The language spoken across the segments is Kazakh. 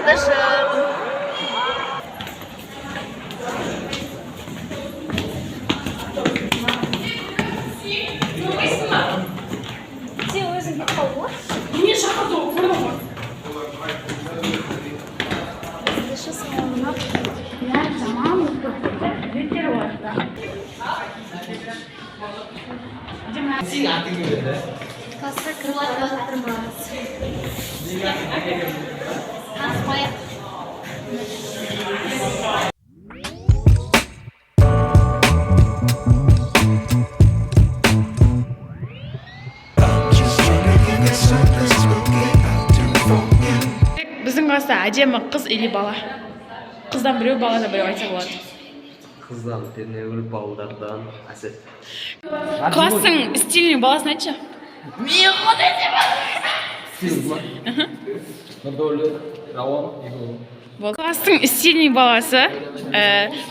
kardeşim. Sen özün bir kavga. Niye şakada o? Burada bak. Dışı salonuna. Ya tamam mı? Bir var da. Sing artinya gitu. Kasa keluar termas. Supaya Біздің класста әдемі қыз или бала? Қыздан біреу, баладан біреу айтса болады. Қыздан пернеуіл балдардан әсет. Класстың стильный баласын айтшы. Нұрдолы, Рауан, Егор. Класстың стильный баласы,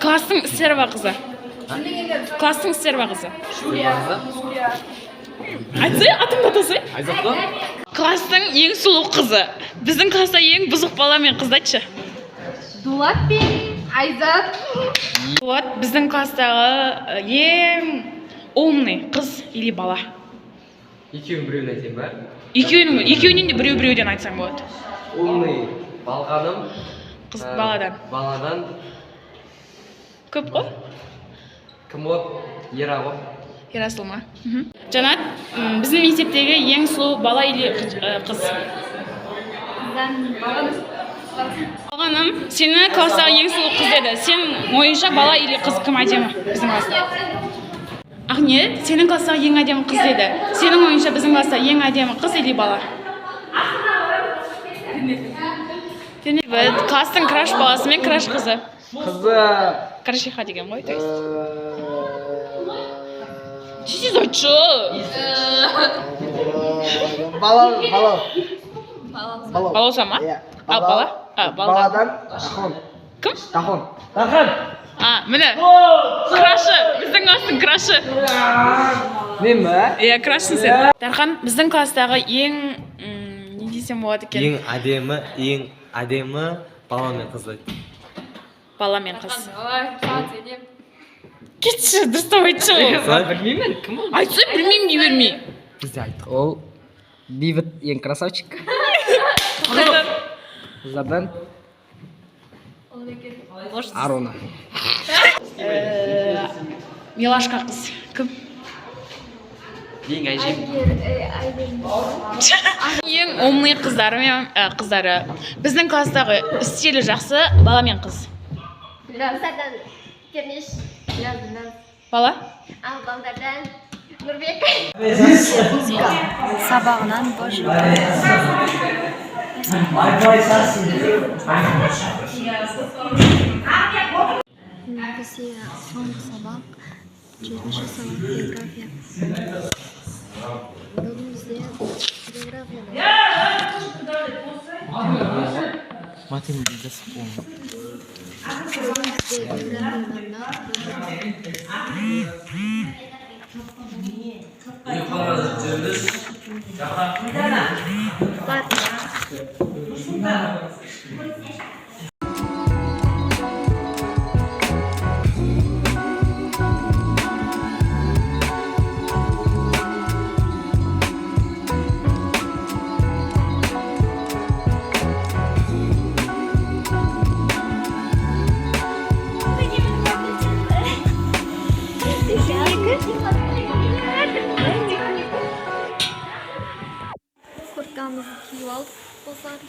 класстың стерва қызы. Класстың стерва қызы. Айтсай, атыңды атасай. Айзапта? Класстың ең сұлу қызы. Біздің класста ең бұзық бала мен қызды айтшы. Дулат пен Айзат. Вот, біздің класстағы ең умный қыз или бала. Екеуін біреуін айтайын ба? Екеуінен де біреуден айтсаң болады. Умный балғаным. Қыз баладан. Баладан. Көп қой? Кім ол? Ералы. Ерасыл ма? Жанат, біздің мектептегі ең сұлу бала или қыз? Балғаным, сені класстағы ең сұлу қыз деді. Сен ойынша бала или қыз кім әдемі біздің класста? Ақниет, сенің класстағы ең әдемі қыз деді. Сенің ойынша біздің класста ең әдемі қыз или бала? Класстың краш баласы мен краш қызы. Қызы. Крашиха деген ғой, то есть. Чиз айтшы. Бала. Балауса ма? А, бала? Баладан Тахон. Кім? Тахон. Міне. Крашы. Біздің класстың крашы. Мен ба? Иә, крашсың сен. Дархан, біздің класстағы ең не десем болады екен? Ең әдемі бала мен қызды. Бала мен қыз. Кетші, дұрыстап айтшы ол. Білмеймін, кім ол? Айтса, білмеймін дей бермей. Бізде айттық. Ол бейбіт ең красавчик. Қыздардан Арона. Милашка қыз. Кім? Ең әжем. Ең умный қыздары. Біздің класстағы стилі жақсы бала мен қыз. Birazdan Kerniş. Birazdan. Бала? Baldardan Nurbek. Sabahından boş. Bize son sabah 7. sabah geografya. Bugünümüzde geografya. Matematikte spor. Kurtkamızı kiyip alıp bozar.